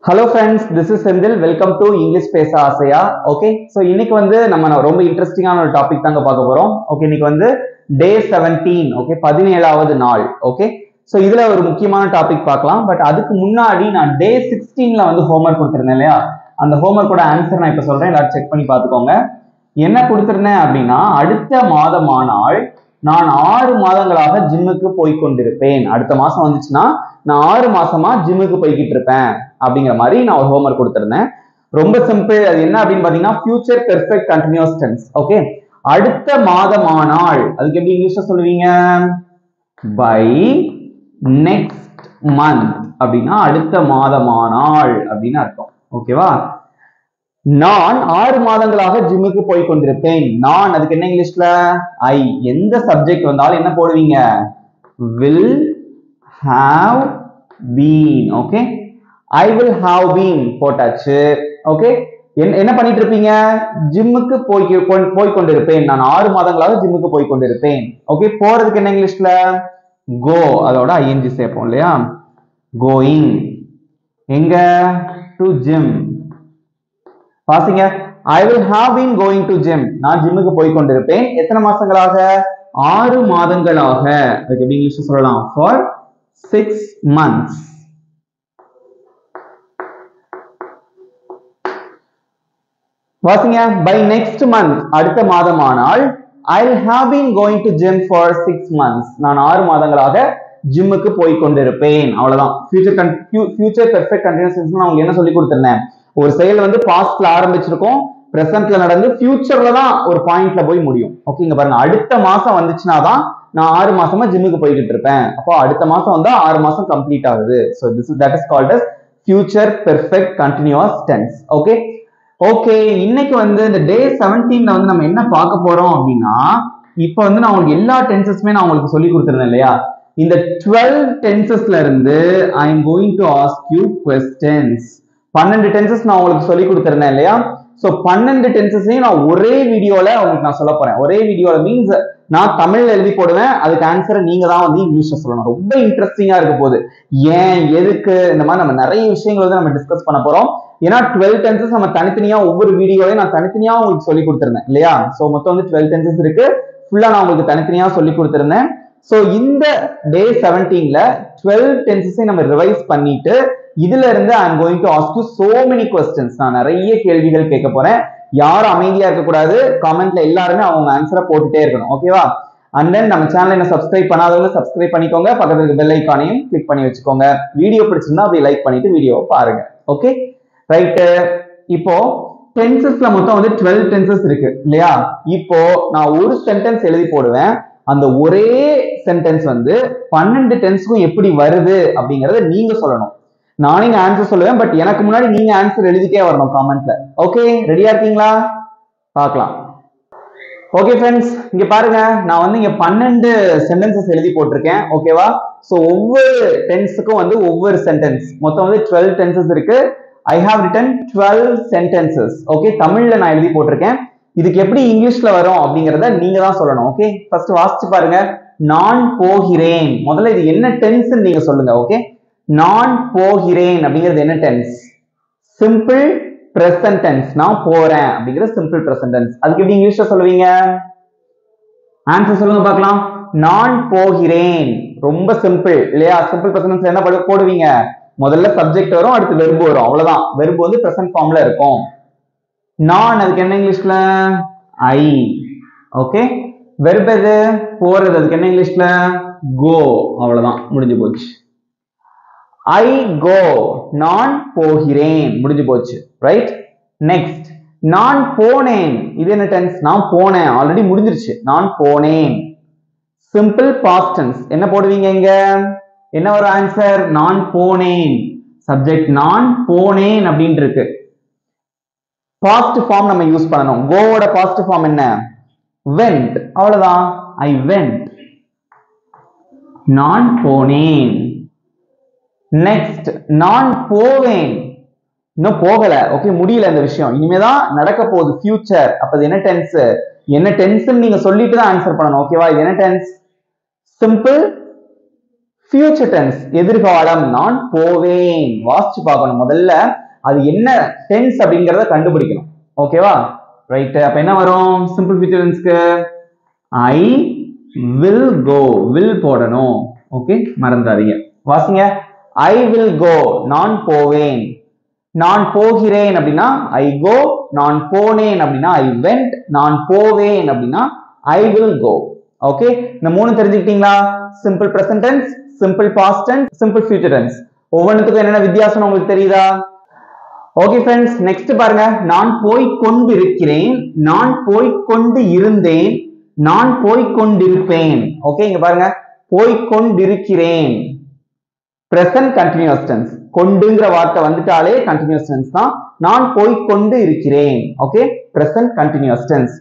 Hello friends, this is Sendil. Welcome to English Pesa Asaya. Okay, so இன்னைக்கு வந்து நம்ம ரொம்ப இன்ட்ரெஸ்டிங்கான ஒரு டாபிக் தாங்க பார்க்க போறோம். Okay, இன்னைக்கு வந்து day 17. Okay, 17வது நாள். Okay, so இதுல ஒரு முக்கியமான டாபிக் பார்க்கலாம். பட் அதுக்கு முன்னாடி நான் day 16ல வந்து ஹோம்வொர்க் கொடுத்திருந்தேன் இல்லையா? அந்த ஹோம்வொர்க்கோட ஆன்சர் நான் இப்ப சொல்றேன். எல்லாரும் செக் பண்ணி பார்த்துக்கோங்க. என்ன கொடுத்திருந்தேன் அப்படின்னா, அடுத்த மாதமானால் நான் 6 மாதங்களாக ஜிம்முக்கு போய் கொண்டிருப்பேன். அடுத்த மாசம் வந்துச்சுன்னா நான் 6 மாசமா ஜிம்முக்கு போய்கிட்டு இருப்பேன் அப்படிங்கிற மாதிரி நான் ஒரு ஹோம்வொர்க் கொடுத்திருந்தேன். ரொம்ப சிம்பிள். அது என்ன அப்படின்னு பாத்தீங்கன்னா future perfect continuous tense. Okay, அடுத்த மாதமானால் அதுக்கு எப்படி இங்கிலீஷ்ல சொல்லுவீங்க? பை நெக்ஸ்ட் மந்த் அப்படின்னா அடுத்த மாதமானால் அப்படின்னு அர்த்தம். ஓகேவா? நான் 6 மாதங்களாக ஜிம்முக்கு போய் கொண்டிருப்பேன். நான் அதுக்கு என்ன இங்கிலீஷ்ல? ஐ. எந்த சப்ஜெக்ட் வந்தாலும் என்ன போடுவீங்க? will have been. Okay, I will have been போட்டாச்சு. ஓகே, என்ன பண்ணிட்டு இருப்பீங்க? ஜிம்முக்கு போய் கொண்டிருப்பேன். நான் 6 மாதங்களாக ஜிம்முக்கு போய் கொண்டிருப்பேன். ஓகே, போறதுக்கு என்ன இங்கிலீஷ்ல? go. அதோட ing சேர்ப்போம் இல்லையா? going. எங்க? to gym. பாத்தீங்க, I will have been going to gym. நான் ஜிம்முக்கு போய் கொண்டிருப்பேன். எத்தனை மாசங்களாக? 6 மாதங்களாக. அதுக்கு எப்படி இங்கிலீஷ்ல சொல்லலாம்? for 6 months. வாசிங்க, by next month அடுத்த மாதமானால் I'll have been going to gym for 6 months. நான் 6 மாதங்களாக ஜிம்முக்கு போய் கொண்டிருப்பேன். அவ்வளவுதான். ஃபியூச்சர் பெர்ஃபெக்ட் கண்டினியூஸ் டென்ஸ் நான் உங்களுக்கு என்ன சொல்லி கொடுத்திருந்தேன்? ஒரு செயல் வந்து பாஸ்ட்ல ஆரம்பிச்சிருக்கும், பிரசன்ட்ல நடந்து ஃபியூச்சர்ல தான் ஒரு பாயிண்ட்ல போய் முடியும். ஓகே, இங்க பாருங்க, அடுத்த மாசம் வந்துச்சுன்னா தான் நான் 6 மாசமா ஜிம்முக்கு போய்கிட்டு இருப்பேன். அப்போ அடுத்த மாசம் வந்தா 6 மாசம் கம்ப்ளீட் ஆகுது. So that is called as future perfect continuous tense. Okay okay, இன்னைக்கு வந்து இந்த டே 17ல வந்து நம்ம என்ன பார்க்க போறோம் அப்படின்னா, இப்போ வந்து நான் உங்களுக்கு எல்லா டென்சஸ்மே நான் உங்களுக்கு சொல்லி கொடுத்திருந்தேன் இல்லையா? இந்த 12 டென்சஸ்ல இருந்து I am going to ask you questions. 12 tenses நான் உங்களுக்கு சொல்லி கொடுத்திருந்தேன் இல்லையா? சோ 12 டென்சஸையும் நான் ஒரே வீடியோல உங்களுக்கு நான் சொல்ல போறேன். ஒரே வீடியோல மீன்ஸ் நான் தமிழ்ல எழுதி போடுவேன், அதுக்கு ஆன்சரை நீங்க தான் வந்து இங்கிலீஷ்ல சொல்லணும். ரொம்ப இன்ட்ரெஸ்டிங்கா இருக்க போகுது. ஏன், எதுக்கு, இந்த மாதிரி நம்ம நிறைய விஷயங்கள் வந்து நம்ம டிஸ்கஸ் பண்ண போறோம். ஏன்னா 12 டென்சஸ் நம்ம தனித்தனியா ஒவ்வொரு வீடியோலையும் நான் தனித்தனியா உங்களுக்கு சொல்லி கொடுத்திருந்தேன் இல்லையா? சோ மொத்தம் வந்து 12 டென்சஸ் இருக்கு. ஃபுல்லா நான் உங்களுக்கு தனித்தனியா சொல்லி கொடுத்திருந்தேன். சோ இந்த டே 17ல 12 டென்சஸை நம்ம ரிவைஸ் பண்ணிட்டு இதுல இருந்து I am going to ask you so many questions. நான் நிறைய கேள்விகள் கேட்க போறேன். யாரும் அமைதியா இருக்க கூடாது. கமெண்ட்ல எல்லாருமே அவங்க ஆன்சரை போட்டுட்டே இருக்கணும். ஓகேவா? அண்ட் தென் நம்ம சேனலை என்ன சப்ஸ்கிரைப் பண்ணாதவங்க சப்ஸ்கிரைப் பண்ணிக்கோங்க. பக்கத்துல இருக்க பெல் ஐகானையும் கிளிக் பண்ணி வச்சுக்கோங்க. வீடியோ பிடிச்சிருந்தா அப்படியே லைக் பண்ணிட்டு வீடியோவை பாருங்க. Okay right. இப்போ டென்சஸ்ல மொத்தம் வந்து 12 டென்சஸ் இருக்கு இல்லையா? இப்போ நான் ஒரு சென்டென்ஸ் எழுதி போடுவேன். அந்த ஒரே சென்டென்ஸ் வந்து 12 டென்ஸ்க்கும் எப்படி வருது அப்படிங்கறத நீங்க சொல்லணும். நானே ஆன்சர் சொல்லுவேன், பட் எனக்கு முன்னாடி நீங்க ஆன்சர் எழுதிட்டே வரணும் கமெண்ட்ல. ஓகே, ரெடியா இருக்கீங்களா? பார்க்கலாம். ஓகே ஃப்ரெண்ட்ஸ், இங்க பாருங்க, நான் வந்து இங்க 12 சென்டென்சஸ் எழுதி போட்டிருக்கேன். ஓகேவா? சோ ஒவ்வொரு டென்ஸுக்கும் வந்து ஒவ்வொரு சென்டென்ஸ், மொத்தம் வந்து 12 டென்சஸ் இருக்கு. I have written 12 sentences. Okay, தமிழ்ல நான் எழுதி போட்டிருக்கேன். இதுக்கு எப்படி இங்கிலீஷ்ல வரும் அப்படிங்கறத நீங்க தான் சொல்லணும். ஓகே, ஃபர்ஸ்ட் வாசிச்சு பாருங்க. நான் போகிறேன். முதல்ல இது என்ன டென்ஸ் நீங்க சொல்லுங்க. ஓகே, நான் போகிறேன் அப்படிங்கிறது என்ன டென்ஸ்? Simple present tense. நான் போறேன் அப்படிங்கிறது சிம்பிள் பிரசன்ட் டென்ஸ். அதுக்கு எப்படி இங்கிலீஷ்ல சொல்லுவீங்க? ஆன்சர் சொல்லுங்க பார்க்கலாம். நான் போகிறேன். ரொம்ப சிம்பிள் இல்லையா? சிம்பிள் பிரசன்ட் டென்ஸ்ல என்ன போடுவீங்க? முதல்ல சப்ஜெக்ட் வரும், அடுத்து வெர்பு வரும். அவ்வளவுதான். வெர்பு வந்து பிரசன்ட் ஃபார்ம்ல இருக்கும். நான் அதுக்கு என்ன இங்கிலீஷ்ல? ஐ. ஓகே, வெர்பு எது? போறது. அதுக்கு என்ன இங்கிலீஷ்ல? கோ. அவ்வளவுதான், முடிஞ்சு போச்சு. I go. நான் போகிறேன். முடிஞ்சு போச்சு. ரைட். நெக்ஸ்ட், நான் போனேன். இது என்ன டென்ஸ்? நான் போனேன். ஆல்ரெடி முடிஞ்சிருச்சு. நான் போனேன். Simple past tense. என்ன போடுவீங்க இங்க? என்ன ஒரு ஆன்சர்? நான் போனேன். சப்ஜெக்ட் நான் போனேன் அப்படின்னு இருக்கு. பாஸ்ட் ஃபார்ம் நம்ம யூஸ் பண்ணணும். கோவோட பாஸ்ட் ஃபார்ம் என்ன? went. அவ்வளவுதான். I went. நான் போனேன். நெக்ஸ்ட், நான் போவேன். இன்னும் போகல. ஓகே, முடியல இந்த விஷயம். இனிமேதான் நடக்க போகுது, ஃபியூச்சர். அப்ப இது என்ன டென்ஸ்? என்ன டென்ஸ் நீங்க சொல்லிட்டு தான் ஆன்சர் பண்ணணும். ஓகேவா? இது என்ன டென்ஸ்? சிம்பிள் future tense எதிர்காலம் நான் போவேன் வாசிச்சு பார்க்கணும் முதல்ல அது என்ன tense அப்படிங்கறத கண்டுபிடிக்கணும் ஓகேவா ரைட் அப்ப என்ன வரும் simple future tenseக்கு I will go will போடணும் ஓகே மறந்துடாதீங்க வாசிங்க I will go நான் போவேன் நான் போகிறேன் அப்படினா I go நான் போனேன் அப்படினா I went நான் போவேன் அப்படினா I will go ஓகே இந்த மூணு தெரிஞ்சுக்கிட்டீங்களா simple present tense simple past tense simple future tense ஒவ்வொன்றுத்துக்கும் என்னென்ன வித்தியாசம் உங்களுக்கு தெரியுதா ஓகே फ्रेंड्स நெக்ஸ்ட் பாருங்க நான் போய் கொண்டிருக்கிறேன் நான் போய் கொண்டு இருந்தேன் நான் போய் கொண்டிருப்பேன் ஓகே இங்க பாருங்க போய் கொண்டிருக்கிறேன் present continuous tense கொண்டுங்கிற வார்த்தை வந்துட்டாலே continuous tense தான் நான் போய் கொண்டு இருக்கிறேன் ஓகே present continuous tense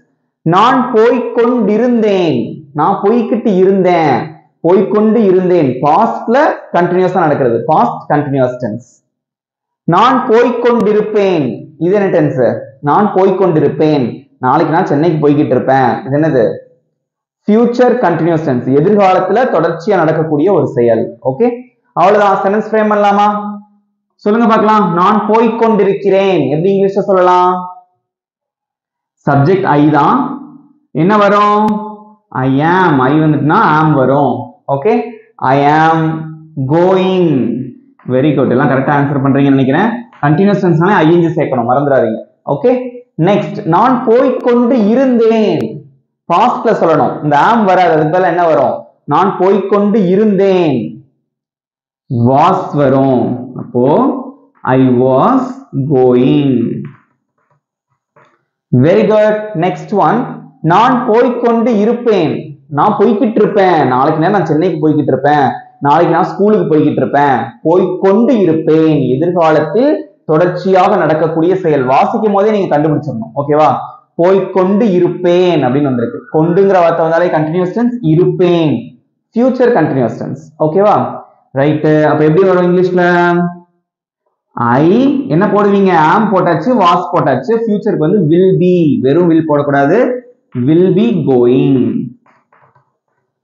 நான் போய் கொண்டிருந்தேன் நான் போய்கிட்டு இருந்தேன் போய் கொண்டு இருந்தேன் pastல continuous-ஆ நடக்கிறது past continuous tense நான் போய் கொண்டிருப்பேன் இது என்ன tense நான் போய் கொண்டிருப்பேன் நாளைக்கு நான் சென்னைக்கு போய்கிட்டு இருப்பேன் இது என்னது future continuous tense எதிர்காலத்துல தொடர்ச்சியா நடக்கக்கூடிய ஒரு செயல் ஓகே அவ்வளவுதான் சென்டென்ஸ் ஃப்ரேம் பண்ணலாமா சொல்லுங்க பார்க்கலாம் நான் போய் கொண்டிருக்கிறேன் எப்படி இங்கிலீஷ்ல சொல்லலாம் சப்ஜெக்ட் I தான் என்ன வரும் I am I வந்துட்டுனா am வரும் okay I am going very good எல்லாம் கரெக்ட்டா ஆன்சர் பண்றீங்கன்னு நினைக்கிறேன் கண்டினியூஸ் டென்ஸ்னாலே ing சேர்க்கணும் மறந்துடாதீங்க ஓகே நெக்ஸ்ட் நான் போய் கொண்டு இருந்தேன் பாஸ்ட்ல சொல்லணும் இந்த am வராது அதுக்கு பதிலா என்ன வரும் நான் போய் கொண்டு இருந்தேன் was வரும் அப்போ I was going very good next one நான் போய் கொண்டு இருப்பேன் நான் போய்கிட்டு இருப்பேன் நாளைக்கு நான் சென்னைக்கு போய்கிட்டு இருப்பேன் நாளைக்கு நான் ஸ்கூலுக்கு போய்கிட்டு இருப்பேன் போய் கொண்டு இருப்பேன் எதிர்காலத்தில் தொடர்ச்சியாக நடக்கக்கூடிய செயல் வாசிக்கும் போதே நீங்க கண்டுபிடிச்சிடணும் ஓகேவா போய் கொண்டு இருப்பேன் அப்படின்னு வந்திருக்கு கொண்டுங்கிற வார்த்தை வந்தாலே கண்டினியூஸ் டென்ஸ் இருப்பேன் ஃபியூச்சர் கண்டினியூஸ் டென்ஸ் ஓகேவா ரைட் அப்ப எப்படி வரும் இங்கிலீஷ்ல I என்ன போடுவீங்க am போட்டாச்சு was போட்டாச்சு ஃபியூச்சருக்கு வந்து will be வெறும் will போடக்கூடாது will be going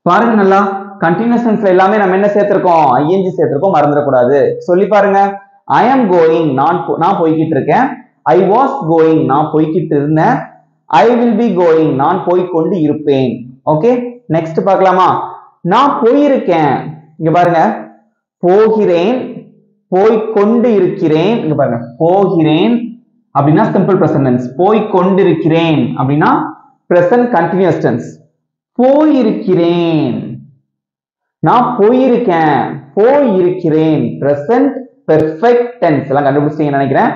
பாருங்க நல்லா கண்டினியூஸ் டென்ஸ்ல எல்லாமே நம்ம என்ன சேர்த்திருக்கோம் ing சேர்த்திருக்கோம் மறந்துடக்கூடாது சொல்லி பாருங்க I am going நான் போய்கிட்டு இருக்கேன் I was going நான் போய்கிட்டு இருந்தேன் I will be going நான் போய் கொண்டு இருப்பேன் ஓகே நெக்ஸ்ட் பார்க்கலாமா நான் போயிருக்கேன் இங்க பாருங்க போகிறேன் போய் கொண்டு இருக்கிறேன் இங்க பாருங்க போகிறேன் அப்படினா சிம்பிள் பிரசன்ட் டென்ஸ் போய் கொண்டிருக்கிறேன் அப்படினா பிரசன்ட் கண்டினியூஸ் டென்ஸ் போயிருக்கிறேன் நான் போயிருக்கேன் போயிருக்கிறேன் பிரசன்ட் பெர்ஃபெக்ட் டென்ஸ் எல்லாம் கண்டுபிடிச்சீங்கன்னு நினைக்கிறேன்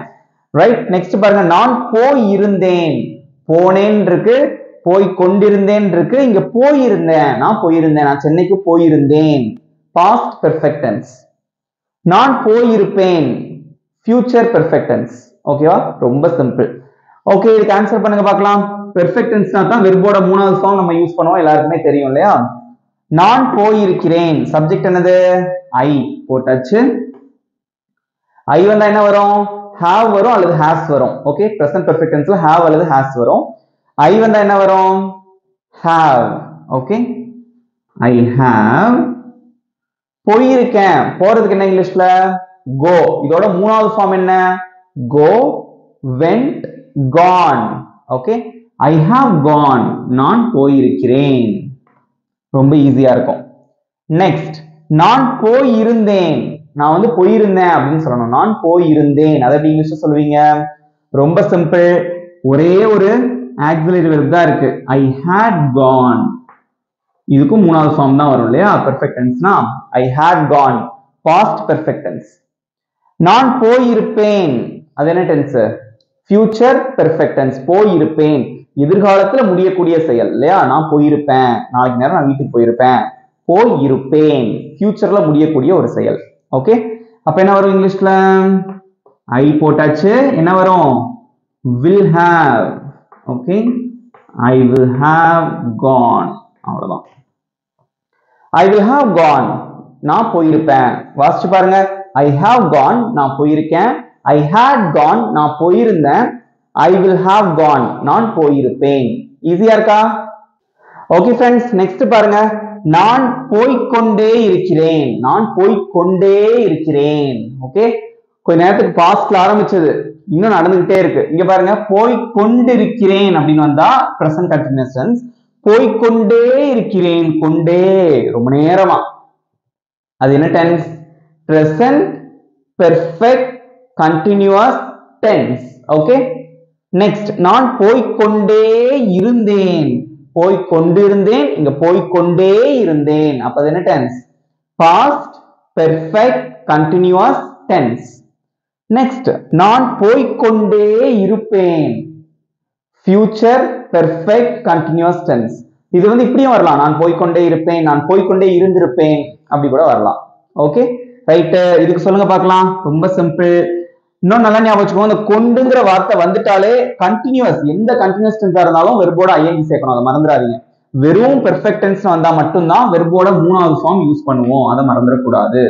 ரைட் நெக்ஸ்ட் பாருங்க நான் போய் இருந்தேன் போனேன் இருக்கு போய் கொண்டிருந்தேன் இருக்கு இங்க போயிருந்தேன் நான் சென்னைக்கு போயிருந்தேன் பாஸ்ட் பெர்ஃபெக்ட் டென்ஸ் நான் போயிருப்பேன் ஃபியூச்சர் பெர்ஃபெக்ட் டென்ஸ் ஓகேவா ரொம்ப சிம்பிள் ஓகே இதுக்கு ஆன்சர் பண்ணுங்க பார்க்கலாம் பெர்ஃபெக்ட் டென்ஸ்னா தான் வெர்போட மூணாவது ஃபார்ம் நம்ம யூஸ் பண்ணுவோம் எல்லாருக்குமே தெரியும் இல்லையா நான் போயிருக்கிறேன் சப்ஜெக்ட் என்னது I போட்டாச்சு I வந்தா என்ன வரும் have வரும் அல்லது has வரும் ஓகே பிரசன்ட் பெர்ஃபெக்ட் டென்ஸ்ல have அல்லது has வரும் I வந்தா என்ன வரும் have ஓகே I have போயிருக்கேன் போறதுக்கு என்ன இங்கிலீஷ்ல go இதோட மூணாவது ஃபார்ம் என்ன go went gone okay I have gone நான் போயிருக்கிறேன் ரொம்ப ஈஸியா இருக்கும் நெக்ஸ்ட் நான் போயிருந்தேன் நான் வந்து போயிருந்தேன் அப்படின்னு சொல்லணும் நான் போயிருந்தேன் அதை எப்படி இங்கிலீஷ்ல சொல்லுவீங்க ரொம்ப சிம்பிள் ஒரே ஒரு ஆக்ஸிலரி வெர்ப் தான் இருக்கு I had gone இதுக்கும் மூணாவது ஃபார்ம் தான் வரும் இல்லையா perfect டென்ஸ்னா I had gone past perfect tense நான் போயிருப்பேன் அது என்ன டென்ஸ் ஃபியூச்சர் பெர்ஃபெக்ட் டென்ஸ் போயிருப்பேன் எதிர்காலத்துல முடியக்கூடிய செயல் இல்லையா நான் போயிருப்பேன் நாளைக்கு நேரம் நான் வீட்டுக்கு போயிருப்பேன் போயிருப்பேன் ஃபியூச்சர்ல முடியக்கூடிய ஒரு செயல் ஓகே அப்ப என்ன வரும் இங்கிலீஷ்ல I போட்டாச்சு என்ன வரும் will have okay I will have gone அவ்வளவுதான் I will have gone நான் போயிருப்பேன் வாசிச்சு பாருங்க I have gone நான் போயிருக்கேன் I had gone நான் போயிருந்தேன் I will have gone நான் போயிருப்பேன் ஈஸியா இருக்கா ஓகே फ्रेंड्स நெக்ஸ்ட் பாருங்க நான் போய்க்கொண்டே இருக்கிறேன், நான் போய்க்கொண்டே இருக்கிறேன். ஓகே, கொஞ்ச நேரத்துக்கு பாஸ்ட்ல ஆரம்பிச்சது இன்னும் நடந்துகிட்டே இருக்கு. இங்க பாருங்க, போய்க்கொண்டிருக்கிறேன் அப்படின்னு வந்தா பிரசன்ட் கண்டினியூஸ் டென்ஸ். போய்க்கொண்டே இருக்கிறேன், கொண்டே ரொம்ப நேரமா, அது என்ன tense? Present perfect continuous tense. Okay, next நான் போய்க்கொண்டே இருந்தேன், போய்க்கொண்டிருந்தேன், இங்க போய்க்கொண்டே இருந்தேன். அப்ப அது என்ன tense? Past perfect continuous tense. Next நான் போய்க்கொண்டே இருப்பேன், ஃபியூச்சர் பெர்ஃபெக்ட் கண்டினியூஸ் டென்ஸ். இது வந்து இப்படியும் வரலாம், நான் போய்க்கொண்டே இருப்பேன், நான் போய்க்கொண்டே இருந்திருப்பேன், அப்படி கூட வரலாம். ஓகே ரைட், இதுக்கு சொல்லுங்க பார்க்கலாம். ரொம்ப சிம்பிள். இன்னும் நல்லா ஞாபகம் வச்சுக்கோங்க, இந்த கொண்டுங்கிற வார்த்தை வந்துட்டாலே கண்டினியூஸ், எந்த கண்டினியூஸ் டென்ஸா இருந்தாலும் வெர்போட ஐஎன்ஜி சேர்க்கணும், அதை மறந்துடாதீங்க. வெறும் பெர்ஃபெக்ட் டென்ஸ் வந்தா மட்டும்தான் வெர்போட 3வது ஃபார்ம் யூஸ் பண்ணுவோம், அதை மறந்துடக்கூடாது.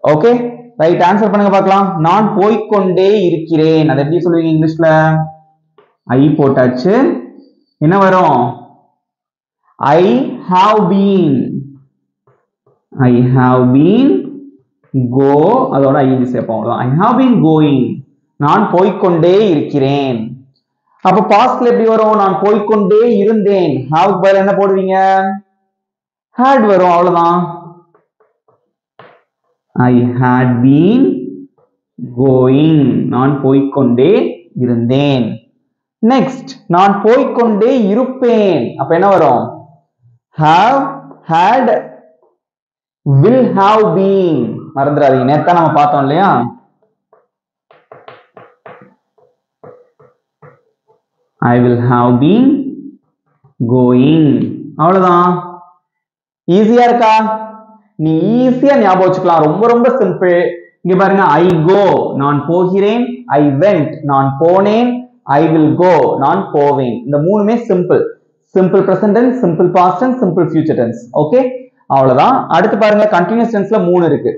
ஓகே ரைட், ஆன்சர் பண்ணுங்க பார்க்கலாம். நான் போய்க்கொண்டே இருக்கிறேன், அதை எப்படி சொல்லுவீங்க இங்கிலீஷ்ல? ஐ போட்டாச்சு, என்ன வரும்? I have been, I have been go, அதோட ஐஎன்ஜி சேர்ப்போம். ஐ ஹாவ் பீன் கோயிங், நான் போய்க்கொண்டே இருக்கிறேன். அப்ப பாஸ்ட்ல எப்படி வரும்? நான் போய்க்கொண்டே இருந்தேன், ஹாவ் பதிலா என்ன போடுவீங்க? ஹேட் வரும், அவ்வளவுதான். I had been going, நான் போய்க்கொண்டே இருந்தேன். நெக்ஸ்ட் நான் போய்க்கொண்டே இருப்பேன், அப்ப என்ன வரும்? have, had, will have been. மறந்துடாதீங்க, நேத்தா நம்ம பார்த்தோம் இல்லையா? I will have been going, அவ்வளவுதான். ஈஸியா இருக்கா? நீ ஈஸியா ஞாபகம் வச்சுக்கலாம், ரொம்ப ரொம்ப சிம்பிள். இங்க பாருங்க, ஐ கோ நான் போகிறேன், ஐ வெண்ட் நான் போனேன், ஐ வில் கோ நான் போவேன். இந்த மூணுமே simple. Simple present tense, simple past tense, simple future tense. Okay அவ்வளவுதான். அடுத்து பாருங்க, கண்டினியூஸ் டென்ஸ்ல 3 இருக்கு.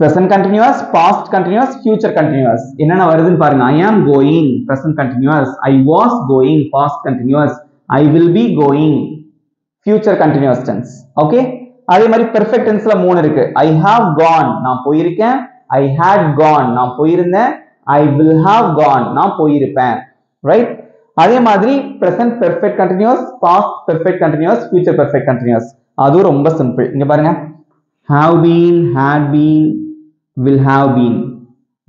Present continuous, past continuous, future continuous. என்னென்ன வருதுன்னு பாருங்க. I am going present continuous, I was going past continuous, I will be going future continuous tense. Okay, அதே மாதிரி பெர்ஃபெக்ட் டென்ஸ்ல 3 இருக்கு. ஐ ஹாவ் கான் நான் போயிருக்கேன், ஐ ஹேட் கான் நான் போயிருந்தேன், ஐ வில் ஹாவ் கான் நான் போயிருப்பேன். ரைட், அதே மாதிரி present perfect continuous, past perfect continuous, future perfect continuous. அதுவும் ரொம்ப சிம்பிள். இங்க பாருங்க, have been, had been, will have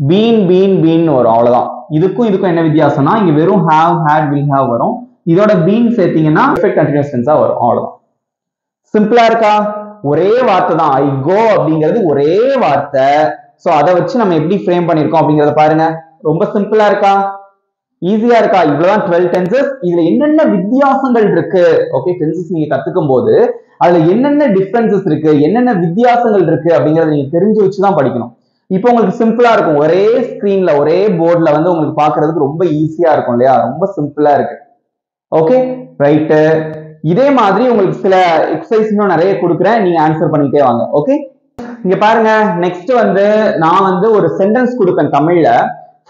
been, been வரும், அவ்வளவுதான். இதுக்கும் என்ன வித்தியாசம்னா, இங்க வெறும் have, had, will have வரும், இதோட been சேர்த்தீங்கன்னா பெர்ஃபெக்ட் கண்டினியூஸ் டென்ஸா வரும், அவ்வளவுதான். சிம்பிளா இருக்கா? ஒரே வார்த்தை தான், ஐ கோ அப்படிங்கிறது ஒரே வார்த்தை. சோ அதை வச்சு நம்ம எப்படி ஃப்ரேம் பண்ணிருக்கோம் அப்படிங்கறத பாருங்க. ரொம்ப சிம்பிளா இருக்கா? ஈஸியா இருக்கா? இவ்வளவுதான் 12 டென்சஸ். இதுல என்னென்ன வித்தியாசங்கள் இருக்கு? ஓகே, டென்சஸ் நீங்க கத்துக்கும் போது அதுல என்னென்ன டிஃபரன்சஸ் இருக்கு, என்னென்ன வித்தியாசங்கள் இருக்கு அப்படிங்கறத நீங்க தெரிஞ்சு வச்சுதான் படிக்கணும். இப்போ உங்களுக்கு சிம்பிளா இருக்கும், ஒரே ஸ்கிரீன்ல ஒரே போர்ட்ல வந்து உங்களுக்கு பாக்குறதுக்கு ரொம்ப ஈஸியா இருக்கும் இல்லையா? ரொம்ப சிம்பிளா இருக்கு. ஓகே ரைட், இதே மாதிரி உங்களுக்கு சில எக்ஸசைஸ் இன்னும் நிறைய கொடுக்குறேன், நீங்க ஆன்சர் பண்ணிட்டே வாங்க. ஓகே, இங்க பாருங்க, நெக்ஸ்ட் வந்து நான் வந்து ஒரு சென்டென்ஸ் கொடுப்பேன் தமிழ்ல.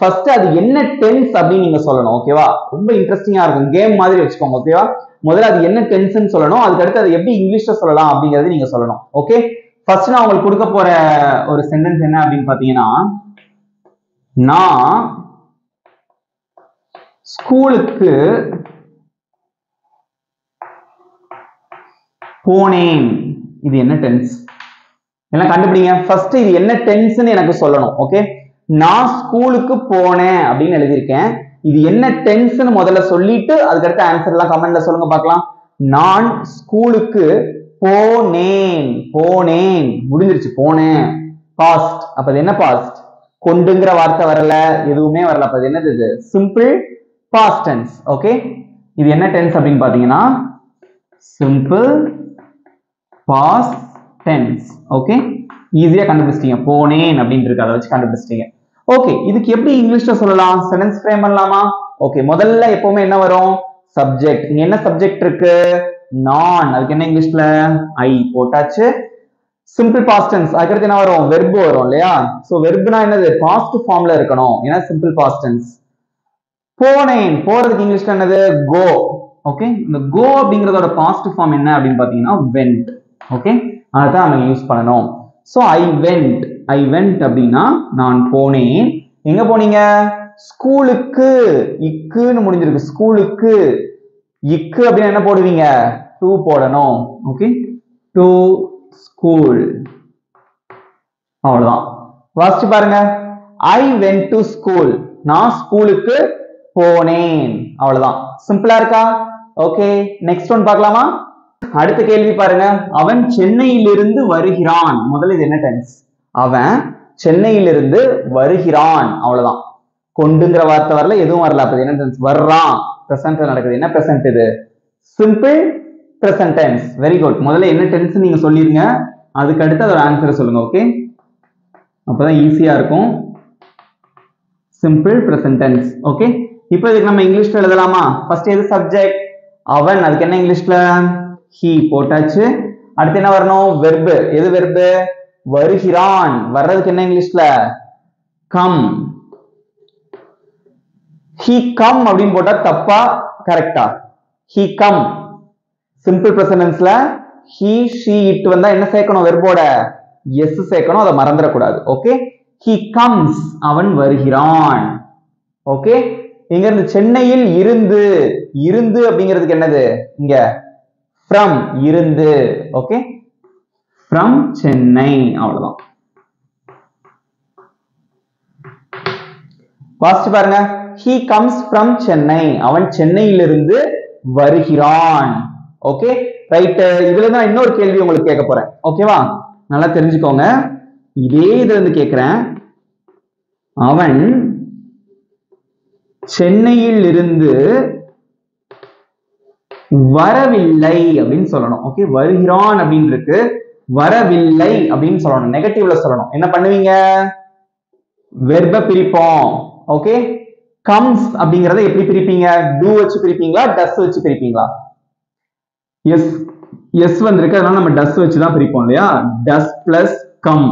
ஃபர்ஸ்ட் அது என்ன டென்ஸ் அப்படின்னு நீங்க சொல்லணும். ஓகேவா? ரொம்ப இன்ட்ரெஸ்டிங்கா இருக்கும், கேம் மாதிரி வச்சுக்கோங்க. ஓகேவா? முதல்ல அது என்ன டென்ஸ்ன்னு சொல்லணும், அதுக்கு அடுத்து அது எப்படி இங்கிலீஷ்ல சொல்லலாம் அப்படிங்கறது நீங்க சொல்லணும். ஓகே, ஃபர்ஸ்ட் நான் உங்களுக்கு கொடுக்க போற ஒரு சென்டென்ஸ் என்ன அப்படின்னு பாத்தீங்கன்னா, நான் ஸ்கூலுக்கு போனேன். இது என்ன டென்ஸ்? எல்லாம் கண்டுபிடிங்க. ஃபர்ஸ்ட் இது என்ன டென்ஸ்னு எனக்கு சொல்லணும். ஓகே, நான் ஸ்கூலுக்கு போனேன் அப்படின்னு எழுதியிருக்கேன். இது என்ன டென்ஸ்னு முதல்ல சொல்லிட்டு அதுக்கு அடுத்த ஆன்சர் எல்லாம் கமெண்ட்ல சொல்லுங்க பார்க்கலாம். நான் ஸ்கூலுக்கு போனேன், போனேன் முடிஞ்சிருச்சு, போனேன் பாஸ்ட். அப்ப அது என்ன பாஸ்ட்? கொண்டுங்கிற வார்த்தை வரல, எதுவுமே வரல. அப்ப அது என்னது? இது சிம்பிள் பாஸ்ட் டென்ஸ். ஓகே, இது என்ன டென்ஸ் அப்படின்னு பாத்தீங்கன்னா சிம்பிள் பாஸ்ட் டென்ஸ். ஓகே, ஈஸியா கண்டுபிடிச்சிட்டீங்க, போனேன் அப்படின்னு இருக்கு, அதை வச்சு கண்டுபிடிச்சிட்டீங்க. ஓகே, இதுக்கு எப்படி இங்கிலீஷ்ல சொல்லலாம்? சென்டென்ஸ் ஃப்ரேம் பண்ணலாமா? ஓகே, முதல்ல எப்பவுமே என்ன வரும்? சப்ஜெக்ட். இங்க என்ன சப்ஜெக்ட் இருக்கு? நான். அதுக்கு என்ன இங்கிலீஷ்ல? ஐ போட்டாச்சு. சிம்பிள் பாஸ்ட் டென்ஸ், அதுக்கு என்ன வரும்? வெர்ப் வரும் இல்லையா? சோ வெர்ப்னா என்னது? பாஸ்ட் ஃபார்ம்ல இருக்கணும், ஏன்னா சிம்பிள் பாஸ்ட் டென்ஸ். போனேன், போறதுக்கு இங்கிலீஷ்ல என்னது? கோ. ஓகே இந்த go அப்படிங்கறதோட பாசிட்டிவ் ஃபார்ம் என்ன அப்படின்னு பாத்தீங்கன்னா went. ஓகே அதான் நம்ம யூஸ் பண்ணணும். சோ I went அப்படின்னா நான் போனேன். எங்க போனீங்க? ஸ்கூலுக்கு. இக்குன்னு முடிஞ்சிருக்கு. ஸ்கூலுக்கு. இக்கு அப்படின்னா என்ன போடுவீங்க? to போடணும். Okay to school. அவ்வளவுதான். வாசிச்சு பாருங்க. I went to school. நான் ஸ்கூலுக்கு போனேன். அவ்வளவுதான். சிம்பிளா இருக்கா? ஓகே நெக்ஸ்ட் ஒன் பார்க்கலாமா? அடுத்த கேள்வி பாருங்க. அவன் சென்னையிலிருந்து வருகிறான். முதல்ல இது என்ன டென்ஸ்? அவன் சென்னையிலிருந்து வருகிறான். அவ்வளவுதான். கொண்டுங்கிற வார்த்தை வரல, எதுவும் வரல. அப்ப என்ன டென்ஸ்? வர்றான். பிரசன்ட் நடக்குது. என்ன பிரசன்ட் இது? Simple present tense. Very good. முதல்ல என்ன டென்ஸ் நீங்க சொல்லிருங்க, அதுக்கு அடுத்து அதோட ஆன்சரை சொல்லுங்க. ஓகே அப்பதான் ஈஸியா இருக்கும். Simple present tense. ஓகே இப்போ இதுக்கு நம்ம இங்கிலீஷ்ல எழுதலாமா? ஃபர்ஸ்ட் எது சப்ஜெக்ட்? அவன். அதுக்கு என்ன இங்கிலீஷ்ல? he போட்டாச்சு. அடுத்து என்ன வரணும்? வெர்ப். எது வெர்ப்? வருகிறான். வர்றதுக்கு என்ன இங்கிலீஷ்ல? come. he come அப்படின்னு போட்டா தப்பா கரெக்டா? he come. சிம்பிள் பிரசன்ட் டென்ஸ்ல he she it வந்தா என்ன சேர்க்கணும்? வெர்போட yes சேர்க்கணும். அதை மறந்துடக்கூடாது. Okay he comes. அவன் வருகிறான். ஓகே இங்க இருந்து சென்னையில் இருந்து. இருந்து அப்படிங்கிறதுக்கு என்னது? இங்க from. இருந்து. Okay from Chennai. அவ்வளவுதான். வாசிச்சு பாருங்க. he comes from Chennai. அவன் சென்னையிலிருந்து வருகிறான். Okay right. இதுல தான் இன்னொரு கேள்வி உங்களுக்கு கேட்க போறேன். ஓகேவா? நல்லா தெரிஞ்சுக்கோங்க. இதே இதுல இருந்து கேக்குறேன். அவன் சென்னையில் இருந்து வரவில்லை அப்படின்னு சொல்லணும். ஓகே வருகிறான் அப்படின்னு இருக்கு, வரவில்லை அப்படின்னு சொல்லணும். நெகட்டிவ்ல சொல்லணும். என்ன பண்ணுவீங்க? வெர்ப பிரிப்போம். ஓகே கம்ஸ் அப்படிங்கறத எப்படி பிரிப்பீங்க? do வச்சு பிரிப்பீங்களா does வச்சு பிரிப்பீங்களா? எஸ் வந்திருக்கு, அதனால நம்ம does வச்சு தான் பிரிப்போம் இல்லையா? does plus come.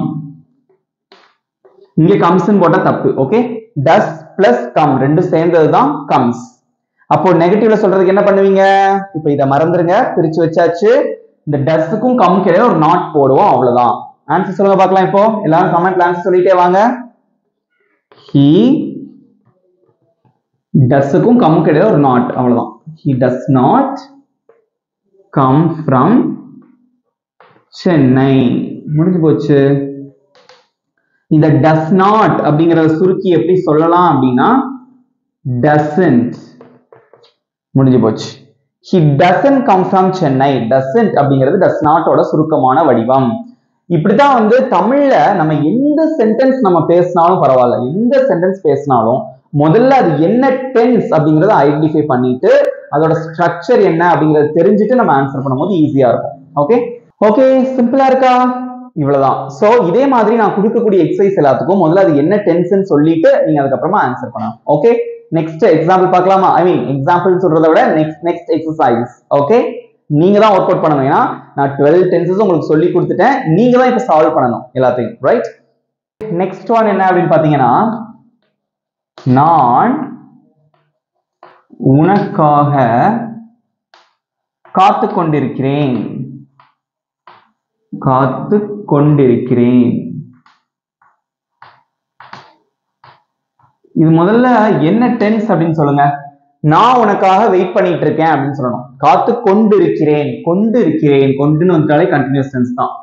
இங்க comes ன்னு போட்டா தப்பு. ஓகே does plus come ரெண்டும் சேர்ந்தது தான் comes. அப்போ நெகட்டிவ்ல சொல்றதுக்கு என்ன பண்ணுவீங்க? இப்போ இத மறந்துருங்க, பிரிச்சு வச்சாச்சு. இந்த டஸ்க்கும் கம் கிடையாது, ஒரு நாட் போடுவோம். அவ்வளவுதான். ஆன்சர் சொல்லுங்க பார்க்கலாம். இப்போ எல்லாரும் கமெண்ட்ல ஆன்சர் சொல்லிட்டே வாங்க. he டஸ்க்கும் கம் கிடையாது, ஒரு நாட். அவ்வளவுதான். he does not come from Chennai. முடிஞ்சு போச்சு. இந்த does not அப்படிங்கறத சுருக்கி எப்படி சொல்லலாம் அப்படின்னா doesn't. முடிஞ்சு போச்சு. he doesn't come from Chennai. doesn't அப்படிங்கிறது does not ஓட சுருக்கமான வடிவம். இப்படிதான் வந்து தமிழ்ல நம்ம எந்த சென்டென்ஸ் நம்ம பேசினாலும் பரவாயில்ல, எந்த சென்டென்ஸ் பேசினாலும் முதல்ல அது என்ன டென்ஸ் அப்படிங்கறத ஐடென்டிஃபை பண்ணிட்டு அதோட ஸ்ட்ரக்சர் என்ன அப்படிங்கறத தெரிஞ்சுட்டு நம்ம ஆன்சர் பண்ணும்போது ஈஸியா இருக்கும். ஓகே ஓகே சிம்பிளா இருக்கா? இவ்வளவுதான். சோ இதே மாதிரி நான் கொடுக்கக்கூடிய எக்ஸசைஸ் எல்லாத்துக்கும் முதல்ல அது என்ன டென்ஸ்னு சொல்லிட்டு நீங்க அதுக்கப்புறமா ஆன்சர் பண்ணணும். ஓகே நெக்ஸ்ட் எக்ஸாம்பிள் பார்க்கலாமா? ஐ மீன் எக்ஸாம்பிள் சொல்றதை விட நெக்ஸ்ட் எக்ஸசைஸ். ஓகே நீங்க தான் ஒர்க் அவுட் பண்ணணும். ஏன்னா நான் 12 டென்சஸ் உங்களுக்கு சொல்லி கொடுத்துட்டேன், நீங்க தான் இப்ப சால்வ் பண்ணணும் எல்லாத்தையும். ரைட்? நெக்ஸ்ட் ஒன் என்ன அப்படின்னு பாத்தீங்கன்னா, நான் உனக்காக காத்து கொண்டிருக்கிறேன். காத்து கொண்டிருக்கிறேன். இது முதல்ல என்ன டென்ஸ் அப்படின்னு சொல்லுங்க. நான் உனக்காக வெயிட் பண்ணிட்டு இருக்கேன் அப்படின்னு சொல்லணும். காத்து கொண்டிருக்கிறேன். கொண்டிருக்கிறேன் கொண்டுன்னு வந்தாலே கண்டினியூஸ் டென்ஸ் தான்.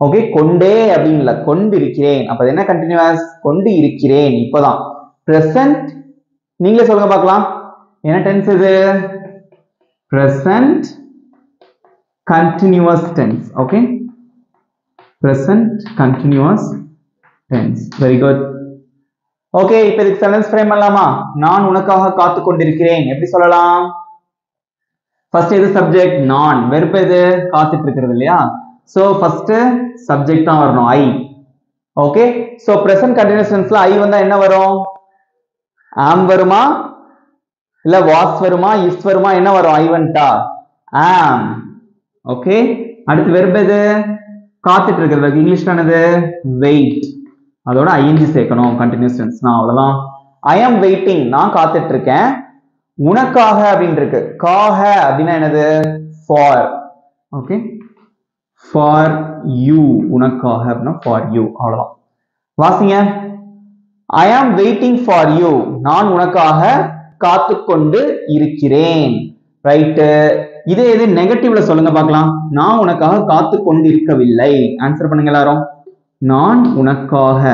ஓகே கொண்டே அப்படின்னு இல்ல, கொண்டிருக்கிறேன். அப்ப என்ன கண்டினியூஸ்? கொண்டு இருக்கிறேன். இப்பதான் பிரசன்ட். நீங்களே சொல்லுங்க பார்க்கலாம், என்ன டென்ஸ் இது? Present continuous tense. Okay present continuous tense. very good. Okay இப்போ இதுக்கு சென்டென்ஸ் ஃப்ரேம் பண்ணலாமா? நான் உனக்காக காத்து கொண்டிருக்கிறேன் எப்படி சொல்லலாம்? ஃபர்ஸ்ட் எது சப்ஜெக்ட்? நான். வெர்ப் எது? காத்துட்டு இருக்கிறது இல்லையா? சோ ஃபர்ஸ்ட் சப்ஜெக்ட் தான் வரணும், ஐ. ஓகே சோ present continuous tenseல ஐ வந்தா என்ன வரும்? am வருமா இல்ல was வருமா is வருமா? என்ன வரும்? ஐ வந்துட்டா am. ஓகே அடுத்து வெர்ப் எது? காத்துட்டு இருக்கிறது. இங்கிலீஷ்ல என்னது? வெயிட். அதோட ஐஎன்ஜி சேர்க்கணும் கண்டினியூஸ் டென்ஸ். நான் அவ்வளவுதான். I am waiting. நான் காத்துட்டு இருக்கேன். உனக்காக அப்படின்னு இருக்கு. காக அப்படின்னா என்னது? ஃபார். Okay, for you. உனக்காக அப்படின்னா ஃபார் யூ. அவ்வளவுதான். வாசிங்க. I am waiting for you. நான் உனக்காக காத்து கொண்டு இருக்கிறேன். ரைட். இதே இது நெகட்டிவ்ல சொல்லுங்க பார்க்கலாம். நான் உனக்காக காத்து கொண்டு இருக்கவில்லை. ஆன்சர் பண்ணுங்க எல்லாரும். நான் உனக்காக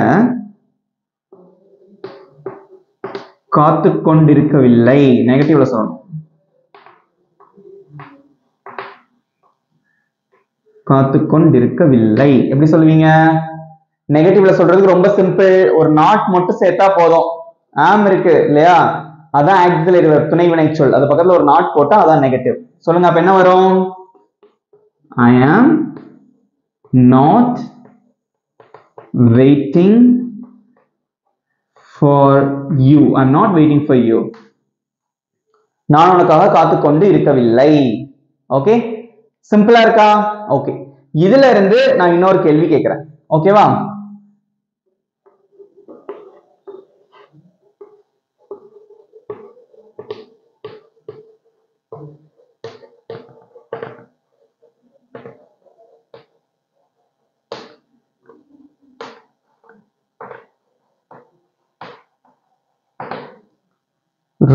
காத்து கொண்டிருக்கவில்லை. நெகட்டிவ்ல சொல்லணும். காத்து கொண்டிருக்கவில்லை எப்படி சொல்லுவீங்க? நெகட்டிவ்ல சொல்றதுக்கு ரொம்ப சிம்பிள். ஒரு நாட் மட்டும் சேர்த்தா போதும். ஆம் இருக்கு இல்லையா? அதான் ஆக்சிலரி வெர்ப், துணை வினை சொல். அது பக்கத்துல ஒரு நாட் போட்டா அதான் நெகட்டிவ். சொல்லுங்க அப்ப என்ன வரும்? I am not waiting for you. I'm not waiting for you. நான் உனக்காக காத்து கொண்டு இருக்கவில்லை. ஓகே, சிம்பிளா இருக்கா? ஓகே, இதுல இருந்து நான் இன்னொரு கேள்வி கேட்கிறேன். ஓகேவா?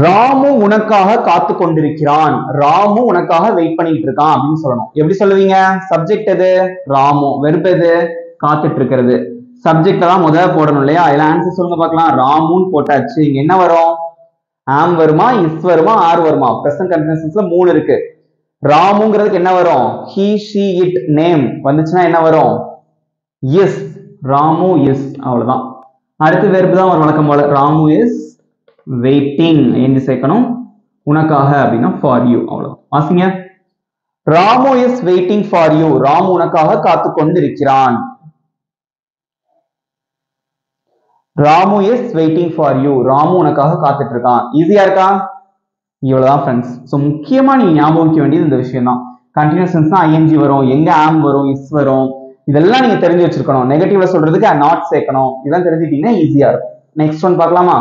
ராமு உனக்காக காத்து கொண்டிருக்கிறான். ராமு உனக்காக வெயிட் பண்ணிட்டு இருக்கான் அப்படின்னு சொல்லணும். எப்படி சொல்லுவீங்க? சப்ஜெக்ட் எது? ராமு. வெர்ப் எது? காத்துட்டு இருக்கிறது. சப்ஜெக்ட்ல தான் முதல்ல போடணும் இல்லையா? இதுல ஆன்சர் சொல்லுங்க பார்க்கலாம். ராமுன்னு போட்டாச்சு. இங்க என்ன வரும்? ஆம் வருமா, இஸ் வருமா, ஆர் வருமா? பிரசன்ட் கண்டினியூஸ்ல 3 இருக்கு. ராமுங்கிறதுக்கு என்ன வரும்? he, she, it, name வந்துச்சுன்னா என்ன வரும்? எஸ். ராமு எஸ். அவ்வளவுதான். அடுத்து வெர்ப் தான் ஒரு வழக்கம் போல. ராமு இஸ் வெயிட்டிங் என்று சேர்க்கணும். உனக்காக அப்படின்னா ஃபார் யூ. அவ்வளவுதான். வாசிங்க. Ramu is waiting for you. Ramu உனக்காக காத்து கொண்டிருக்கிறான். Ramu is waiting for you. Ramu உனக்காக காத்துட்டு இருக்கான். ஈஸியா இருக்கா? இவ்வளவுதான் ஃப்ரெண்ட்ஸ். ஸோ முக்கியமா நீங்க ஞாபகம் வைக்க வேண்டியது இந்த விஷயம் தான். கண்டினியூஸ் டென்ஸ்னா ஐஎன்ஜி வரும், எங்க ஆம் வரும், இஸ் வரும். இதெல்லாம் நீங்க தெரிஞ்சு வச்சிருக்கணும். நெகட்டிவ்ல சொல்றதுக்கு நாட் சேர்க்கணும். இதெல்லாம் தெரிஞ்சுட்டீங்கன்னா ஈஸியா இருக்கும். நெக்ஸ்ட் ஒன் பார்க்கலாமா?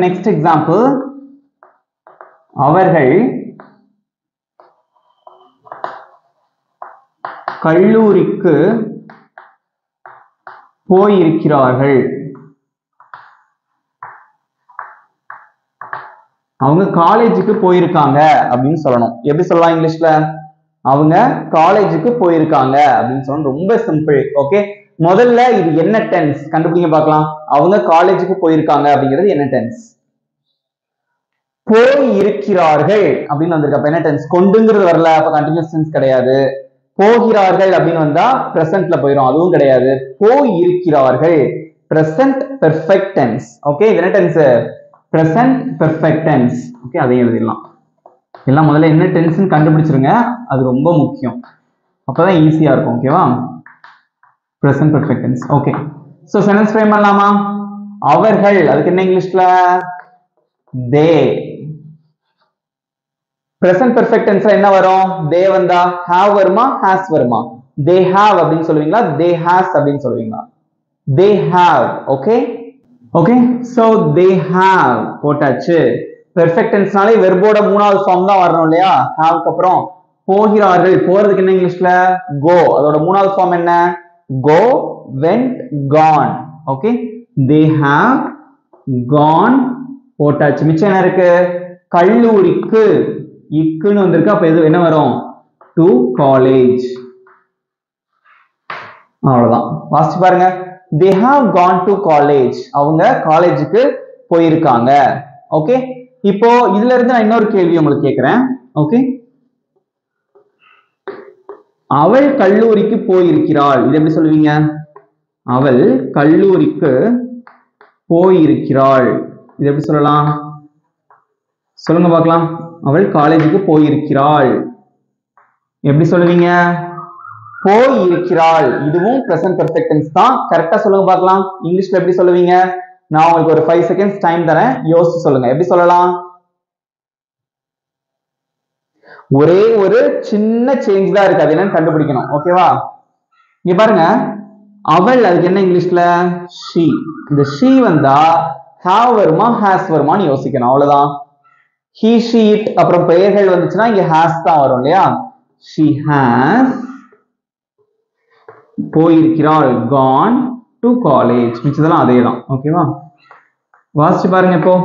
Next example. அவர்கள் கல்லூரிக்கு போயிருக்கிறார்கள். அவங்க காலேஜுக்கு போயிருக்காங்க அப்படின்னு சொல்லணும். எப்படி சொல்லலாம் இங்கிலீஷ்ல? அவங்க காலேஜுக்கு போயிருக்காங்க அப்படின்னு சொல்லணும். ரொம்ப சிம்பிள். ஓகே, முதல்ல இது என்ன டென்ஸ் கண்டுபிடிங்க பார்க்கலாம். அவங்க காலேஜுக்கு போயிருக்காங்க அப்படிங்கிறது என்ன டென்ஸ்? போய் இருக்கிறார்கள் அப்படின்னு வந்திருக்கு. அப்ப என்ன டென்ஸ்? கொண்டுங்கிறது வரல, அப்ப கண்டினியூஸ் டென்ஸ் கிடையாது. போகிறார்கள் அப்படின்னு வந்தா பிரசன்ட்ல போயிடும், அதுவும் கிடையாது. போய் இருக்கிறார்கள் பிரசன்ட் பெர்ஃபெக்ட் டென்ஸ். ஓகே, இது என்ன tense? Present perfect tense. Okay, அதையும் எழுதிடலாம். எல்லாம் முதல்ல என்ன டென்ஸ்னு கண்டுபிடிச்சிருங்க, அது ரொம்ப முக்கியம். அப்பதான் ஈஸியா இருக்கும். ஓகேவா? Present perfect tense. Okay, so sentence frame பண்ணலாமா? அவர்கள், அதுக்கு என்ன இங்கிலீஷ்ல? தே. பிரசன்ட் பெர்ஃபெக்ட் டென்ஸ்ல என்ன வரும்? தே வந்தா ஹேவ் வருமா, ஹாஸ் வருமா? தே ஹேவ் அப்படின்னு சொல்லுவீங்களா, தே ஹாஸ் அப்படின்னு சொல்லுவீங்களா? They have. Okay okay, so they have போட்டாச்சு. பெர்ஃபெக்ட் டென்ஸ்னாலே வெர்போட 3வது ஃபார்ம் தான் வரணும் இல்லையா? ஹேவ்க்கு அப்புறம் போகிறார்கள். போறதுக்கு என்ன இங்கிலீஷ்ல? கோ. அதோட 3வது ஃபார்ம் என்ன? Go, went, gone. Okay, they have gone போட்டாச்சு. மிச்சம் என்ன இருக்கு? கல்லூரிக்கு. இக்குன்னு வந்திருக்கு. அப்ப இது என்ன வரும்? To college. அவ்வளவுதான். வாசிச்சு பாருங்க. they have gone to college. அவங்க காலேஜுக்கு போயிருக்காங்க. ஓகே, இப்போ இதுல இருந்து நான் இன்னொரு கேள்வி உங்களுக்கு கேட்கிறேன். ஓகே, அவள் கல்லூரிக்கு போயிருக்கிறாள். இது எப்படி சொல்லுவீங்க? அவள் கல்லூரிக்கு போயிருக்கிறாள். இது எப்படி சொல்லலாம்? சொல்லுங்க பார்க்கலாம். அவள் காலேஜுக்கு போயிருக்கிறாள். எப்படி சொல்லுவீங்க? போய் இருக்கிறாள். இதுவும் பிரசன்ட் பெர்ஃபெக்ட் டென்ஸ் தான். கரெக்டா சொல்லுங்க பார்க்கலாம். இங்கிலீஷ்ல எப்படி சொல்லுவீங்க? நான் உங்களுக்கு ஒரு 5 செகண்ட்ஸ் டைம் தரேன், யோசிச்சு சொல்லுங்க. எப்படி சொல்லலாம்? ஒரே ஒரு சின்ன சேஞ்ச் தான் இருக்கு, அது என்னன்னு கண்டுபிடிக்கணும். ஓகேவா? இங்க பாருங்க, அவள், அதுக்கு என்ன இங்கிலீஷ்ல? she. இந்த she வந்தா have வருமா, has வருமான்னு யோசிக்கணும். அவ்வளவுதான். he she it அப்புறம் பெயர்கள் வந்துச்சுன்னா இங்க has தான் வரும் இல்லையா? she has போயிருக்கிறாள், gone to college. மிச்சதெல்லாம் அதே தான். ஓகேவா? வாசிச்சு பாருங்க இப்போ.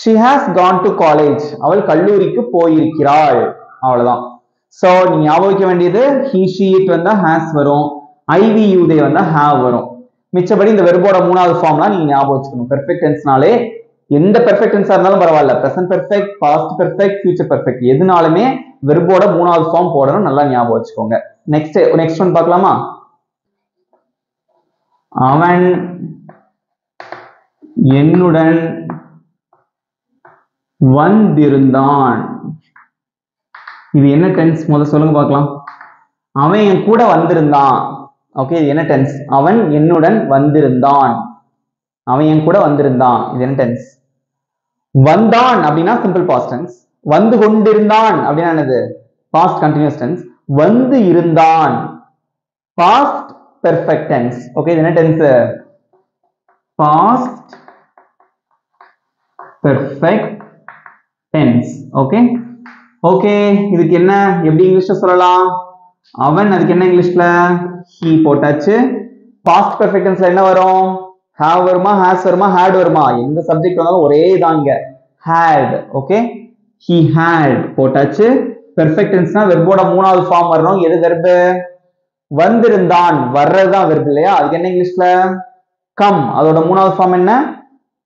she has gone to college. அவள் கல்லூரிக்கு போயிருக்கிறாள். அவ்வளவுதான். சோ நீங்க ஞாபகம் வைக்க வேண்டியது he she it வந்தா has வரும், I we you they வந்தா have வரும். மிச்சபடி இந்த வெர்போட மூணாவது ஃபார்ம்லாம் நீங்க ஞாபகம் வச்சுக்கணும். பெர்ஃபெக்ட் டென்ஸ்னாலே எந்த பெர்ஃபெக்ட் டென்ஸா இருந்தாலும் பரவாயில்ல, present perfect, past perfect, future perfect, எதுனாலுமே வெர்போட மூணாவது ஃபார்ம் போடணும். நல்லா ஞாபகம் வச்சுக்கோங்க. நெக்ஸ்ட் ஒன் பார்க்கலாமா? அவன் என்னுடன் வந்திருந்தான். இது என்ன டென்ஸ் முதல்ல சொல்லுங்க பார்க்கலாம். அவன் என் கூட வந்திருந்தான். ஓகே, இது என்ன டென்ஸ்? அவன் என்னுடன் வந்திருந்தான். அவன் என் கூட வந்திருந்தான். இது என்ன டென்ஸ்? வந்தான் அப்படின்னா சிம்பிள் பாஸ்ட் டென்ஸ். வந்து கொண்டிருந்தான் அப்படின்னா என்னது? Past continuous tense. வந்து இருந்தான் பாஸ்ட் பெர்ஃபெக்ட் டென்ஸ். ஓகே, இது என்ன tense? Past perfect tense. Okay okay, இதுக்கு என்ன எப்படி இங்கிலீஷ்ல சொல்லலாம்? அவன், அதுக்கு என்ன இங்கிலீஷ்ல? he போட்டாச்சு. பாஸ்ட் பெர்ஃபெக்ட் டென்ஸ்ல என்ன வரும்? have வருமா, has வருமா, had வருமா? எந்த சப்ஜெக்ட் வந்தாலும் ஒரே தாங்க, had. ஓகே, he had போட்டாச்சு. பெர்ஃபெக்ட் டென்ஸ்னா வெர்போட மூணாவது ஃபார்ம் வரணும். எது வெர்பு? வந்திருந்தான், வர்றதுதான் வெர்பு இல்லையா? அதுக்கு என்ன இங்கிலீஷ்ல? come. அதோட மூணாவது ஃபார்ம் என்ன?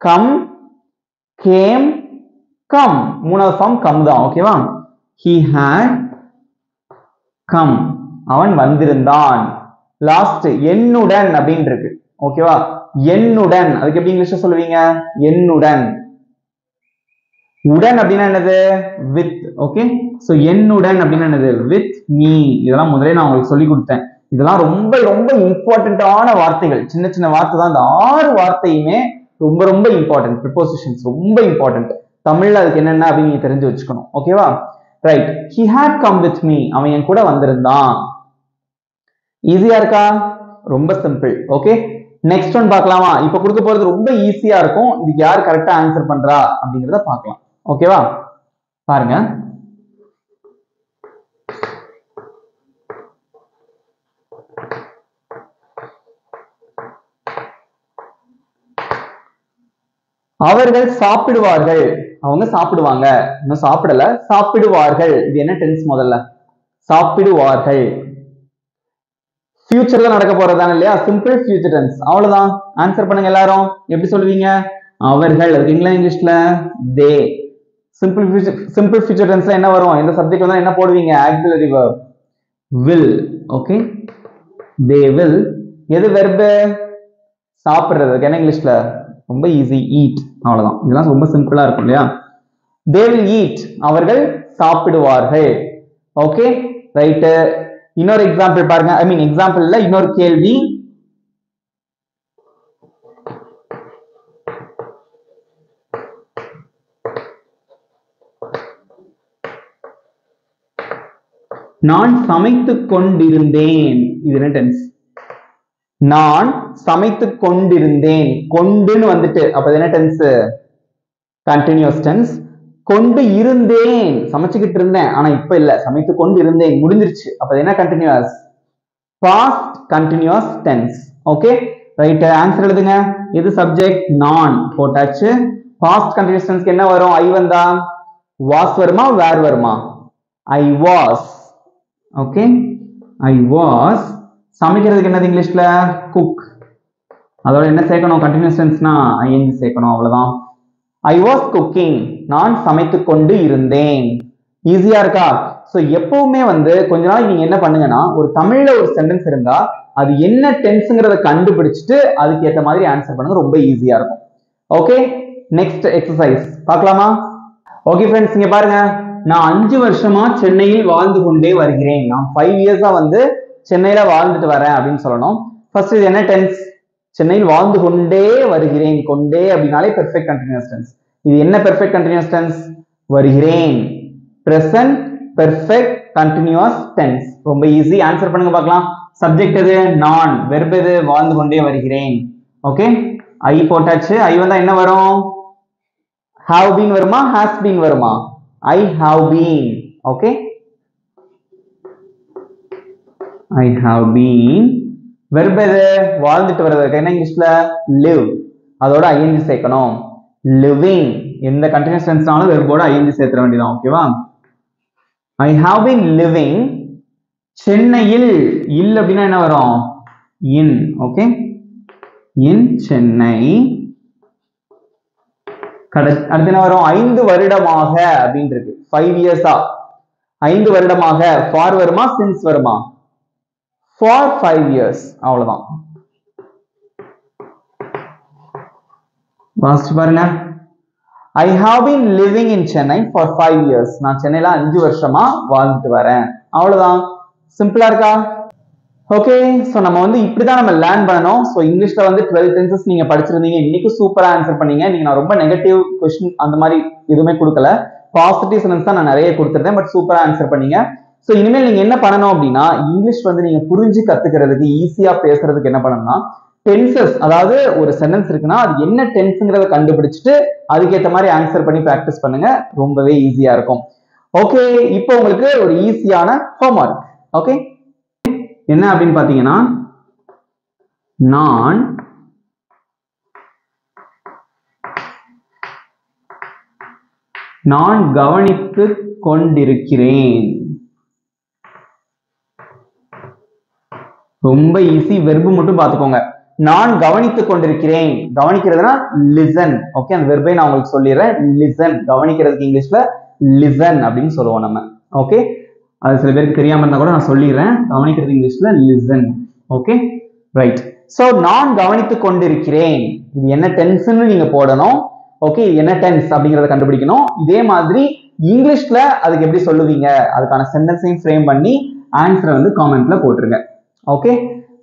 come, came, come. மூணாவது ஃபார்ம் come தான். ஓகேவா? he had come. அவன் வந்திருந்தான். லாஸ்ட் என்னுடன் அப்படின்னு இருக்கு. ஓகேவா? என்னுடன், அதுக்கு எப்படி இங்கிலீஷ்ல சொல்லுவீங்க? என்னுடன். உடன் அப்படின்னா என்னது? வித். ஓகே, சோ என்னுடன் அப்படின்னா என்னது? With me. இதெல்லாம் முதல்ல நான் உங்களுக்கு சொல்லி கொடுத்தேன். இதெல்லாம் ரொம்ப ரொம்ப இம்பார்ட்டன்டான வார்த்தைகள். சின்ன சின்ன வார்த்தை தான். இந்த 6 வார்த்தையுமே ரொம்ப ரொம்ப இம்பார்ட்டன்ட். ப்ரிபோசிஷன்ஸ் ரொம்ப இம்பார்ட்டன்ட். தமிழ்ல அதுக்கு என்னென்ன அப்படின்னு நீங்க தெரிஞ்சு வச்சுக்கணும். ஓகேவா? Right. he had come with me. அவன் என் கூட வந்திருந்தான். ஈஸியா இருக்கா? ரொம்ப சிம்பிள். ஓகே, நெக்ஸ்ட் ஒன் பார்க்கலாமா? இப்ப கொடுக்க போறது ரொம்ப ஈஸியா இருக்கும். இதுக்கு யார் கரெக்டா ஆன்சர் பண்றா அப்படிங்கறத பார்க்கலாம். ஓகேவா? பாருங்க. அவர்கள் சாப்பிடுவார்கள். அவங்க சாப்பிடுவாங்க. இன்னும் சாப்பிடல, சாப்பிடுவார்கள். இது என்ன டென்ஸ்? முதல்ல சாப்பிடுவார்கள். ஃபியூச்சர்ல நடக்க போறதுதானே இல்லையா? Simple future tense. அவ்வளவுதான். ஆன்சர் பண்ணுங்க எல்லாரும். எப்படி சொல்லுவீங்க? அவர்கள். அதுக்கு இங்கிலீஷ்ல they. சிம்பிள் ஃபியூச்சர் டென்ஸ்ல என்ன வரும்? எந்த சப்ஜெக்ட் வந்தா என்ன போடுவீங்க? Auxiliary verb will. Okay, they will. எது வெர்ப்? சாப்பிடுறது. என்ன இங்கிலீஷ்ல? ரொம்ப ஈஸி, eat. அவ்வளவுதான். இதெல்லாம் ரொம்ப சிம்பிளா இருக்கும் இல்லையா? they will eat. அவர்கள் சாப்பிடுவார்கள். Okay, right. இன்னொரு எக்ஸாம்பிள் பாருங்க. ஐ மீன் எக்ஸாம்பிள் இல்ல, இன்னொரு கேள்வி. நான் சமைத்துக் கொண்டிருந்தேன். இது என்ன டென்ஸ்? நான் சமைத்துக் கொண்டிருந்தேன். கொண்டுன்னு வந்துட்டு அப்ப என்ன டென்ஸ்? Continuous tense. கொண்டு இருந்தேன், சமைச்சுக்கிட்டு இருந்தேன், ஆனா இப்ப இல்ல, சமைத்து கொண்டு இருந்தேன், முடிஞ்சிருச்சு. அப்ப என்ன continuous? Past continuous tense. Okay, right. Answer எழுதுங்க. எது சப்ஜெக்ட்? நான் போட்டாச்சு. பாஸ்ட் கண்டினியூஸ் டென்ஸ்க்கு என்ன வரும்? ஐ வந்தா வாஸ் வருமா, வேர் வருமா? I was. Okay, I was. சமைக்கிறதுக்கு என்னது இங்கிலீஷ்ல? குக். அதோட என்ன சேர்க்கணும்? கண்டினியூஸ் டென்ஸ்னா ஐஎன்ஜி சேர்க்கணும். அவ்வளவுதான். I was cooking. நான் சமைத்துக் கொண்டு இருந்தேன். ஈஸியா இருக்கா? சோ எப்பவுமே கொஞ்ச நாளைக்கு நீங்க என்ன பண்ணுங்கன்னா, ஒரு தமிழ்ல ஒரு சென்டென்ஸ் இருந்தா அது என்ன டென்ஸ்ங்கறத கண்டுபிடிச்சிட்டு அதுக்கு ஏத்த மாதிரி ஆன்சர் பண்ணுங்க. ரொம்ப ஈஸியா இருக்கும். ஓகே, நெக்ஸ்ட் எக்ஸசைஸ் பார்க்கலாமா? ஓகே ஃப்ரெண்ட்ஸ், இங்க பாருங்க. நான் 5 வருஷமா சென்னையில் வாழ்ந்து கொண்டே வருகிறேன். நான் 5 இயர்ஸா சென்னையில வாழ்ந்துட்டு வரேன் அப்படின்னு சொல்லணும். ஃபர்ஸ்ட் இது என்ன டென்ஸ்? சென்னையில் வாழ்ந்து கொண்டே வருகிறேன். கொண்டே அப்படினாலே பெர்ஃபெக்ட் கண்டினியூஸ் டென்ஸ். இது என்ன பெர்ஃபெக்ட் கண்டினியூஸ் டென்ஸ்? வருகிறேன். Present perfect continuous tense. ரொம்ப ஈஸி. ஆன்சர் பண்ணுங்க பார்க்கலாம். சப்ஜெக்ட் எது? நான். வெர்ப் எது? வாழ்ந்து கொண்டே வருகிறேன். ஓகே, ஐ போட்டாச்சு. ஐ வந்தா என்ன வரும்? have been வருமா has been வருமா? I have been. Okay, I have been. verb எது வாழ்ந்துட்டு வர்றதுக்கு என்ன இங்கிலீஷ்ல live, அதோட ing சேர்க்கணும். living எந்த continuous tenseனாலும் வெர்போட ing சேர்த்துற வேண்டியதான். ஓகேவா? I have been living சென்னையில். இல் அப்படின்னா என்ன வரும்? in. Okay, in Chennai. அடுத்து என்ன வரும்? 5 வருடமாக அப்படின்னு இருக்கு. 5 years-ஆ 5 வருடமாக. for வருமா since வருமா? for 5 years. அவ்வளவுதான். வாசிச்சு பாருங்க. I have been living in Chennai for 5 years. நான் சென்னையில 5 வருஷமா வாழ்ந்துட்டு வரேன். அவ்வளவுதான். சிம்பிளா இருக்கா? ஓகே, சோ நம்ம வந்து இப்படிதான் நம்ம லேர்ன் பண்ணணும். சோ இங்கிலீஷ்ல வந்து 12 டென்சஸ் நீங்க படிச்சிருந்தீங்க. இன்னைக்கு சூப்பரா ஆன்சர் பண்ணீங்க. நீங்க நான் ரொம்ப நெகட்டிவ் क्वेश्चन அந்த மாதிரி எதுவுமே கொடுக்கல. பாசிட்டிவ் சென்டென்ஸ் தான் நான் நிறைய கொடுத்திருந்தேன். பட் சூப்பரா ஆன்சர் பண்ணீங்க. சோ இனிமேல் நீங்க என்ன பண்ணணும் அப்படின்னா, இங்கிலீஷ் வந்து நீங்க புரிஞ்சு கத்துக்கிறதுக்கு, ஈஸியா பேசுறதுக்கு என்ன பண்ணணும்னா, டென்சஸ், அதாவது ஒரு சென்டென்ஸ் இருக்குன்னா அது என்ன டென்ஸ்ங்கிறத கண்டுபிடிச்சிட்டு அதுக்கேற்ற மாதிரி ஆன்சர் பண்ணி பிராக்டிஸ் பண்ணுங்க. ரொம்பவே ஈஸியா இருக்கும். ஓகே, இப்போ உங்களுக்கு ஒரு ஈஸியான ஹோம்வொர்க். ஓகே, என்ன அப்படின்னு பாத்தீங்கன்னா, நான் கவனித்து கொண்டிருக்கிறேன். ரொம்ப ஈஸி. வெர்பு மட்டும் பாத்துக்கோங்க. நான் கவனித்துக் கொண்டிருக்கிறேன். கவனிக்கிறதுனா லிசன். ஓகே, அந்த வெர்பை நான் உங்களுக்கு சொல்லிடுறேன். லிசன், கவனிக்கிறதுக்கு இங்கிலீஷ்ல லிசன் அப்படின்னு சொல்லுவோம் நம்ம. ஓகே, அது சில பேருக்கு தெரியாம இருந்தா கூட நான் சொல்லிடுறேன். கவனிக்கிறது இங்கிலீஷ்ல லிசன். Okay, right. சோ நான் கவனித்துக் கொண்டிருக்கிறேன். இது என்ன டென்ஸ்னு நீங்க போடணும். ஓகே, இது என்ன டென்ஸ் அப்படிங்கறத கண்டுபிடிக்கணும். இதே மாதிரி இங்கிலீஷ்ல அதுக்கு எப்படி சொல்லுவீங்க, அதுக்கான சென்டென்ஸையும் ஃப்ரேம் பண்ணி ஆன்சரை வந்து காமெண்ட்ல போட்டுருங்க. ஓகே,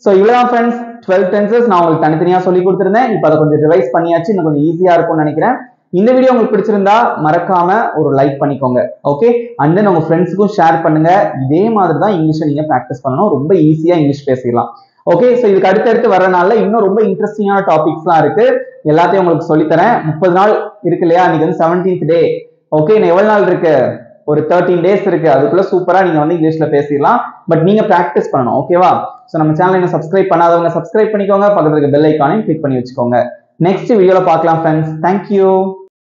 சோ இவ்வளவுதான் ஃப்ரெண்ட்ஸ். 12 டென்சஸ் நான் உங்களுக்கு தனித்தனியா சொல்லி கொடுத்திருந்தேன். இப்போ அதை கொஞ்சம் ரிவைஸ் பண்ணியாச்சு. இன்னும் கொஞ்சம் ஈஸியா இருக்கும்னு நினைக்கிறேன். இந்த வீடியோ உங்களுக்கு பிடிச்சிருந்தா மறக்காம ஒரு லைக் பண்ணிக்கோங்க. ஓகே, அண்ட் தென் உங்க ஃப்ரெண்ட்ஸுக்கும் ஷேர் பண்ணுங்க. இதே மாதிரி தான் இங்கிலீஷை நீங்க பிராக்டிஸ் பண்ணணும். ரொம்ப ஈஸியா இங்கிலீஷ் பேசிடலாம். ஓகே, சோ இதுக்கு அடுத்தடுத்து வரனால இன்னும் ரொம்ப இன்ட்ரெஸ்டிங்கான டாபிக்ஸ்லாம் இருக்கு. எல்லாத்தையும் உங்களுக்கு சொல்லித்தரேன். 30 நாள் இருக்கு இல்லையா? இன்னைக்கு வந்து 17th டே. ஓகே, இன்னும் எவ்வளவு நாள் இருக்கு? ஒரு 13 டேஸ் இருக்கு. அதுக்குள்ள சூப்பரா நீங்க வந்து இங்கிலீஷ்ல பேசிடலாம். பட் நீங்க பிராக்டிஸ் பண்ணணும். ஓகேவா? சோ நம்ம சேனலை இன்னும் சப்ஸ்கிரைப் பண்ணாதவங்க சப்ஸ்கிரைப் பண்ணிக்கோங்க. பக்கத்துல இருக்க பெல் ஐகானையும் கிளிக் பண்ணி வச்சுக்கோங்க. நெக்ஸ்ட் வீடியோல பார்க்கலாம் ஃப்ரெண்ட்ஸ். தேங்க்யூ.